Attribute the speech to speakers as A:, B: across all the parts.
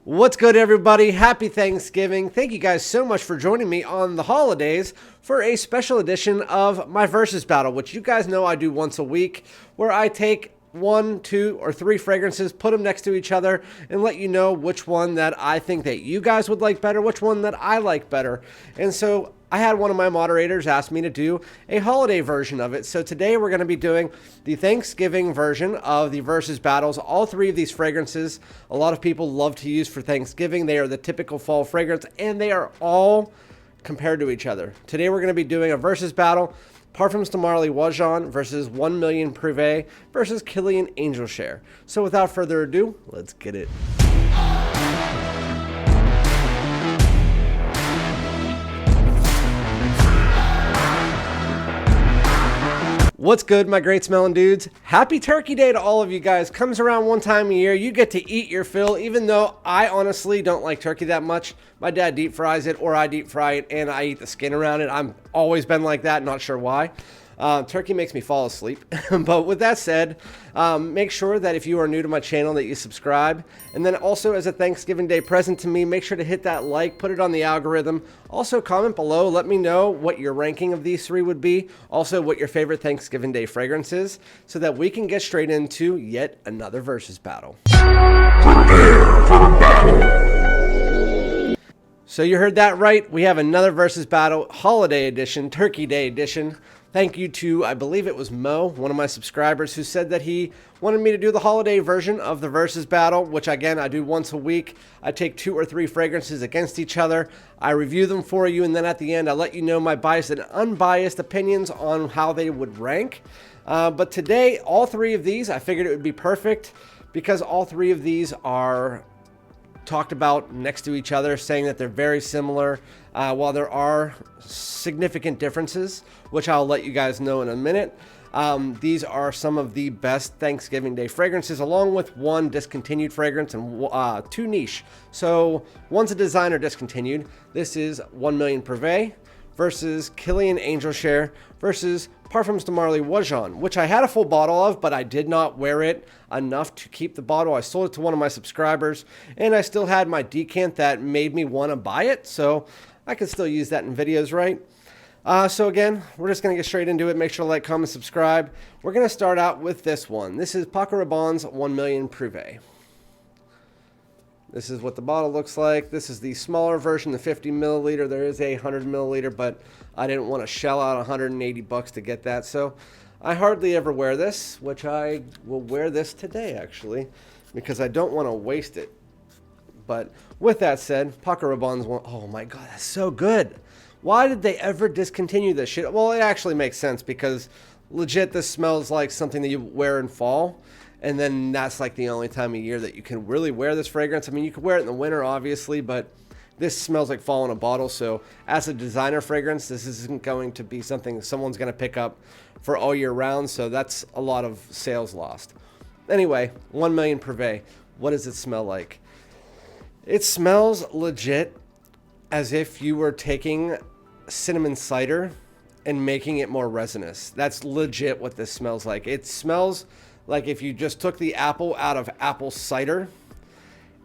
A: What's good, everybody? Happy Thanksgiving. Thank you guys so much for joining me on the holidays for a special edition of my Versus Battle, which you guys know I do once a week, where I take 1, 2, or 3 fragrances, put them next to each other, and let you know which one that I think that you guys would like better, which one that I like better. And so I had one of my moderators ask me to do a holiday version of it. So today we're going to be doing the Thanksgiving version of the Versus Battles. All 3 of these fragrances, a lot of people love to use for Thanksgiving. They are the typical fall fragrance, and they are all compared to each other. Today we're going to be doing a Versus Battle. Parfums De Marly Oajan versus 1 Million Prive versus Killian Angel Share. So without further ado, let's get it. What's good, my great smelling dudes? Happy Turkey Day to all of you guys. Comes around one time a year. You get to eat your fill, even though I honestly don't like turkey that much. My dad deep fries it, or I deep fry it, and I eat the skin around it. I've always been like that, not sure why. Turkey makes me fall asleep. But with that said, make sure that if you are new to my channel that you subscribe. And then also as a Thanksgiving Day present to me, make sure to hit that like, put it on the algorithm. Also comment below, let me know what your ranking of these 3 would be. Also what your favorite Thanksgiving Day fragrance is, so that we can get straight into yet another versus battle.
B: Prepare for battle.
A: So you heard that right. We have another versus battle, holiday edition, Turkey Day edition. Thank you to, I believe it was Mo, one of my subscribers, who said that he wanted me to do the holiday version of the Versus Battle, which again, I do once a week. I take 2 or 3 fragrances against each other. I review them for you, and then at the end, I let you know my biased and unbiased opinions on how they would rank. But today, all 3 of these, I figured it would be perfect because all 3 of these are talked about next to each other, saying that they're very similar, while there are significant differences, which I'll let you guys know in a minute. These are some of the best Thanksgiving Day fragrances, along with 1 discontinued fragrance and 2 niche. So one's a designer discontinued. This is 1 Million Prive versus Kilian Angel Share versus Parfums De Marly Oajan, which I had a full bottle of, but I did not wear it enough to keep the bottle. I sold it to one of my subscribers, and I still had my decant that made me want to buy it, so I can still use that in videos, right? So again, we're just going to get straight into it. Make sure to like, comment, subscribe. We're going to start out with this one. This is Paco Rabanne's 1 Million Prive. This is what the bottle looks like. This is the smaller version, the 50 milliliter. There is a 100 milliliter, but I didn't want to shell out 180 bucks to get that. So I hardly ever wear this, which I will wear this today, actually, because I don't want to waste it. But with that said, Paco Rabanne's one. Oh my God, that's so good. Why did they ever discontinue this shit? Well, it actually makes sense because legit, this smells like something that you wear in fall. And then that's like the only time of year that you can really wear this fragrance. I mean, you could wear it in the winter, obviously, but this smells like fall in a bottle. So as a designer fragrance, this isn't going to be something someone's going to pick up for all year round. So that's a lot of sales lost. Anyway, 1 Million Prive. What does it smell like? It smells legit as if you were taking cinnamon cider and making it more resinous. That's legit what this smells like. It smells like if you just took the apple out of apple cider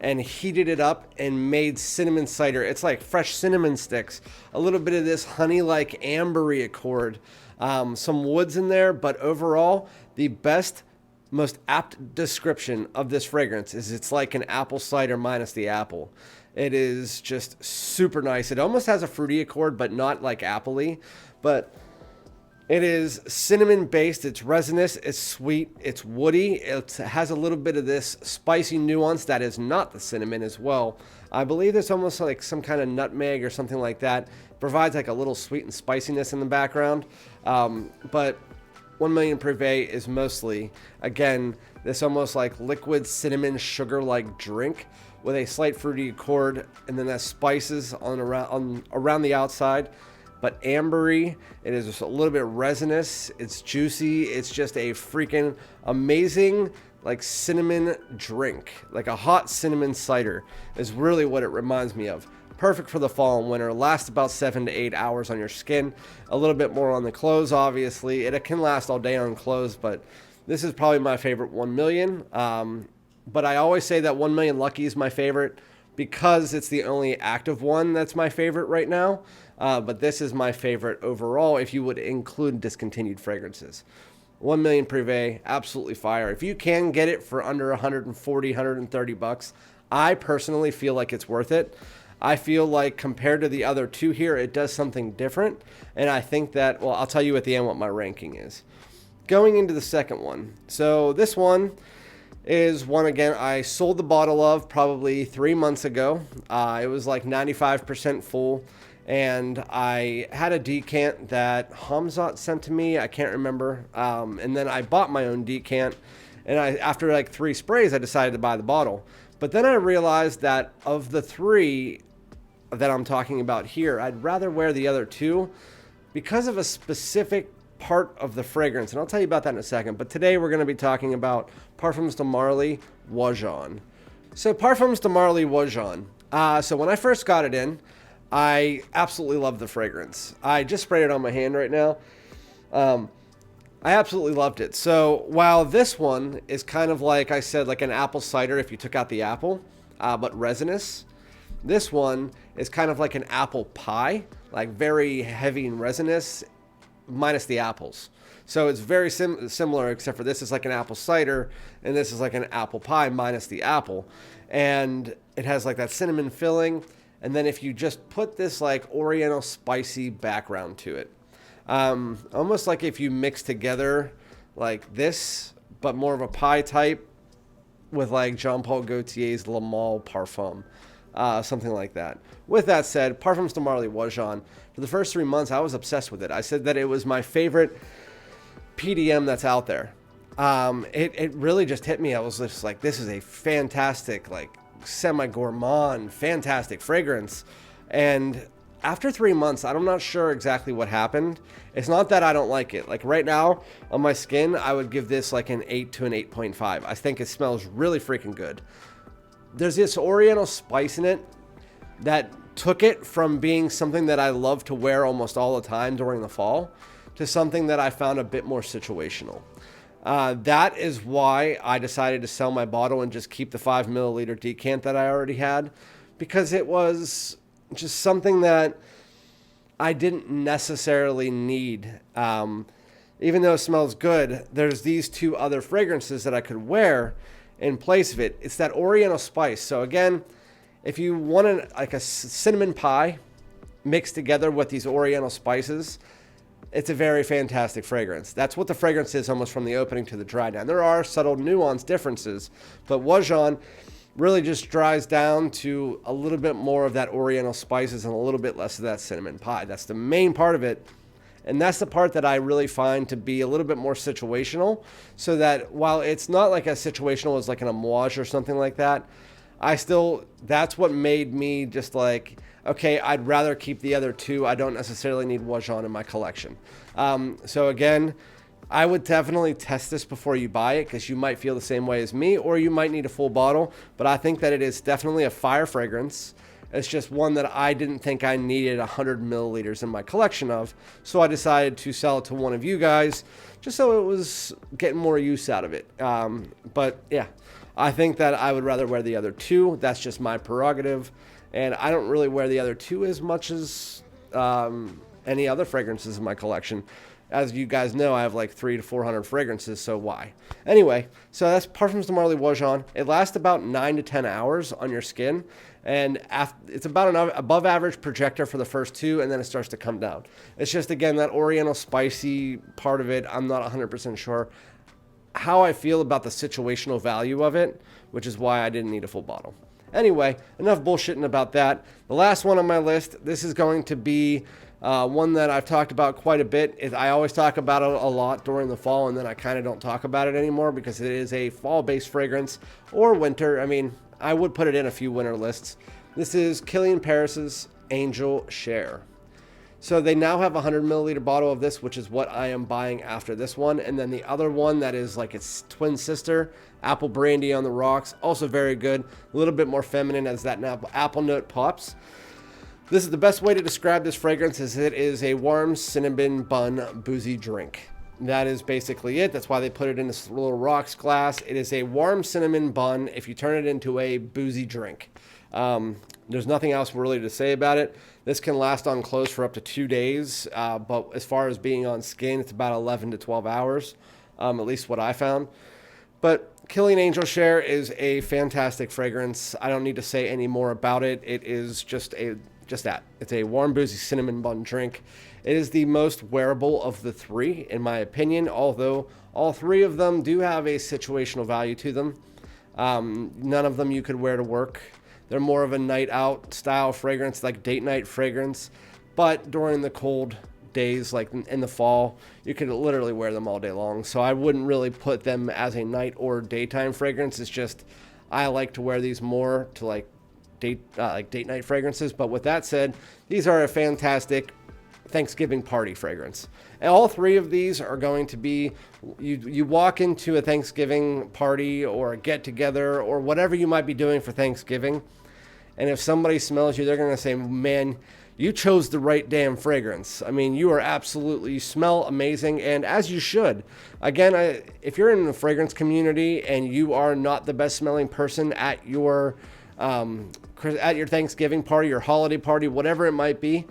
A: and heated it up and made cinnamon cider. It's like fresh cinnamon sticks, a little bit of this honey-like ambery accord, some woods in there, but overall, the best, most apt description of this fragrance is it's like an apple cider minus the apple. It is just super nice. It almost has a fruity accord, but not like appley, but it is cinnamon based, it's resinous, it's sweet, it's woody, it has a little bit of this spicy nuance that is not the cinnamon as well. I believe there's almost like some kind of nutmeg or something like that. It provides like a little sweet and spiciness in the background. But 1 Million Prive is mostly, again, this almost like liquid cinnamon sugar-like drink with a slight fruity accord, and then that spices around the outside. But ambery, it is just a little bit resinous, it's juicy, it's just a freaking amazing like cinnamon drink, like a hot cinnamon cider is really what it reminds me of. Perfect for the fall and winter, lasts about 7 to 8 hours on your skin, a little bit more on the clothes obviously. It can last all day on clothes, but this is probably my favorite 1 million. But I always say that 1 Million Lucky is my favorite because it's the only active one that's my favorite right now. But this is my favorite overall if you would include discontinued fragrances. 1 million Prive, absolutely fire. If you can get it for under 140, 130 bucks, I personally feel like it's worth it. I feel like compared to the other two here, it does something different. And I think that, well, I'll tell you at the end what my ranking is. Going into the second one. So this one is one, again, I sold the bottle of probably 3 months ago. It was like 95% full. And I had a decant that Hamzat sent to me. I can't remember. And then I bought my own decant. And after like 3 sprays, I decided to buy the bottle. But then I realized that of the 3 that I'm talking about here, I'd rather wear the other 2 because of a specific part of the fragrance. And I'll tell you about that in a second. But today we're going to be talking about Parfums De Marly Oajan. So Parfums De Marly Oajan. So when I first got it in, I absolutely love the fragrance. I just sprayed it on my hand right now. I absolutely loved it. So while this one is kind of like I said, like an apple cider if you took out the apple, but resinous, this one is kind of like an apple pie, like very heavy and resinous, minus the apples. So it's very similar, except for this is like an apple cider, and this is like an apple pie minus the apple. And it has like that cinnamon filling. And then if you just put this like oriental spicy background to it, almost like if you mix together like this, but more of a pie type with like Jean-Paul Gaultier's Le Male Parfum, something like that. With that said, Parfums De Marly Oajan, for the first 3 months, I was obsessed with it. I said that it was my favorite PDM that's out there. It really just hit me. I was just like, this is a fantastic, like, semi-gourmand, fantastic fragrance. And after 3 months, I'm not sure exactly what happened. It's not that I don't like it. Like right now on my skin, I would give this like an 8 to an 8.5. I think it smells really freaking good. There's this oriental spice in it that took it from being something that I love to wear almost all the time during the fall to something that I found a bit more situational. That is why I decided to sell my bottle and just keep the 5 milliliter decant that I already had, because it was just something that I didn't necessarily need. Even though it smells good, there's these 2 other fragrances that I could wear in place of it. It's that oriental spice. So again, if you want like a cinnamon pie mixed together with these oriental spices, it's a very fantastic fragrance. That's what the fragrance is almost from the opening to the dry down. There are subtle nuance differences, but Oajan really just dries down to a little bit more of that oriental spices and a little bit less of that cinnamon pie. That's the main part of it. And that's the part that I really find to be a little bit more situational, so that while it's not like a situational as like an amouage or something like that, that's what made me just like, okay, I'd rather keep the other 2. I don't necessarily need Oajan in my collection. So again, I would definitely test this before you buy it, because you might feel the same way as me, or you might need a full bottle. But I think that it is definitely a fire fragrance. It's just one that I didn't think I needed 100 milliliters in my collection of. So I decided to sell it to one of you guys, just so it was getting more use out of it. But yeah, I think that I would rather wear the other 2. That's just my prerogative. And I don't really wear the other 2 as much as any other fragrances in my collection. As you guys know, I have like 300 to 400 fragrances, so why? Anyway, so that's Parfums De Marly Oajan. It lasts about 9 to 10 hours on your skin, and it's about an above average projector for the first 2, and then it starts to come down. It's just, again, that oriental spicy part of it. I'm not 100% sure how I feel about the situational value of it, which is why I didn't need a full bottle. Anyway, enough bullshitting about that. The last one on my list, this is going to be one that I've talked about quite a bit. I always talk about it a lot during the fall, and then I kind of don't talk about it anymore because it is a fall-based fragrance, or winter. I mean, I would put it in a few winter lists. This is Killian Paris's Angel Share. So they now have a 100 milliliter bottle of this, which is what I am buying after this one. And then the other one that is like its twin sister, Apple Brandy on the Rocks, also very good. A little bit more feminine as that apple note pops. This is the best way to describe this fragrance, is it is a warm cinnamon bun boozy drink. That is basically it. That's why they put it in this little rocks glass. It is a warm cinnamon bun if you turn it into a boozy drink. There's nothing else really to say about it. This can last on clothes for up to 2 days, but as far as being on skin, it's about 11 to 12 hours, at least what I found. But Kilian Angel Share is a fantastic fragrance. I don't need to say any more about it. It is just that. It's a warm, boozy cinnamon bun drink. It is the most wearable of the three, in my opinion, although all three of them do have a situational value to them. None of them you could wear to work. They're more of a night out style fragrance, like date night fragrance. But during the cold days, like in the fall, you could literally wear them all day long. So I wouldn't really put them as a night or daytime fragrance. It's just I like to wear these more to like date night fragrances. But with that said, these are a fantastic Thanksgiving party fragrance. And all three of these are going to be, you walk into a Thanksgiving party or a get together or whatever you might be doing for Thanksgiving, and if somebody smells you, they're going to say, man, you chose the right damn fragrance. I mean, you smell amazing, and as you should. Again, if you're in the fragrance community and you are not the best smelling person at your Thanksgiving party, your holiday party, whatever it might be,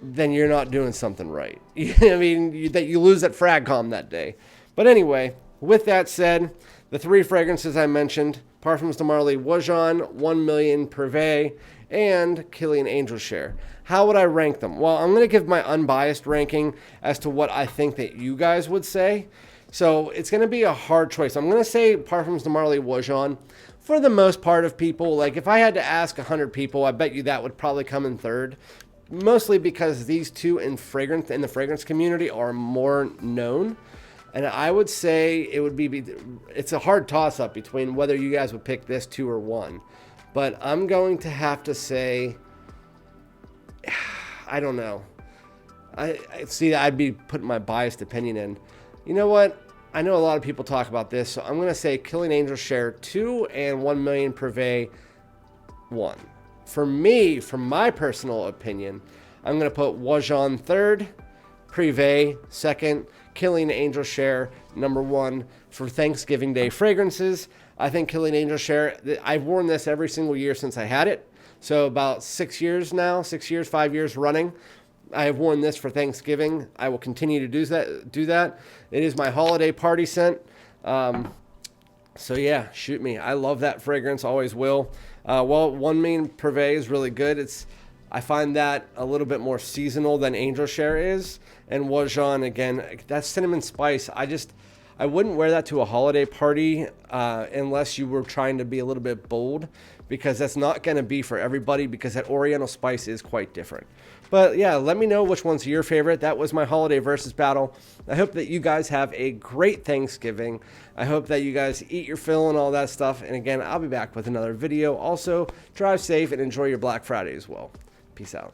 A: then you're not doing something right. I mean, that you lose at FragCom that day. But anyway, with that said, the three fragrances I mentioned, Parfums De Marly Oajan, 1 million Prive, and Killian Angel Share. How would I rank them? Well, I'm going to give my unbiased ranking as to what I think that you guys would say. So it's going to be a hard choice. I'm going to say Parfums De Marly Oajan. For the most part of people, like if I had to ask 100 people, I bet you that would probably come in third. Mostly because these two in the fragrance community are more known. And I would say it's a hard toss-up between whether you guys would pick this 2 or 1. But I'm going to have to say, I don't know. I'd be putting my biased opinion in. You know what? I know a lot of people talk about this, so I'm going to say Killian Angel Share 2 and 1 million Prive 1. For me, from my personal opinion, I'm going to put Oajan third, Prive second, Killian Angel Share number 1 for Thanksgiving Day fragrances. I think Killian Angel Share, I've worn this every single year since I had it. So about 5 years running. I have worn this for Thanksgiving. I will continue to do that. It is my holiday party scent. So yeah, shoot me. I love that fragrance, always will. 1 million Prive is really good. I find that a little bit more seasonal than Angel Share is. And Oajan, again, that cinnamon spice, I wouldn't wear that to a holiday party unless you were trying to be a little bit bold, because that's not going to be for everybody, because that oriental spice is quite different. But yeah, let me know which one's your favorite. That was my holiday versus battle. I hope that you guys have a great Thanksgiving. I hope that you guys eat your fill and all that stuff. And again, I'll be back with another video. Also, drive safe and enjoy your Black Friday as well. Peace out.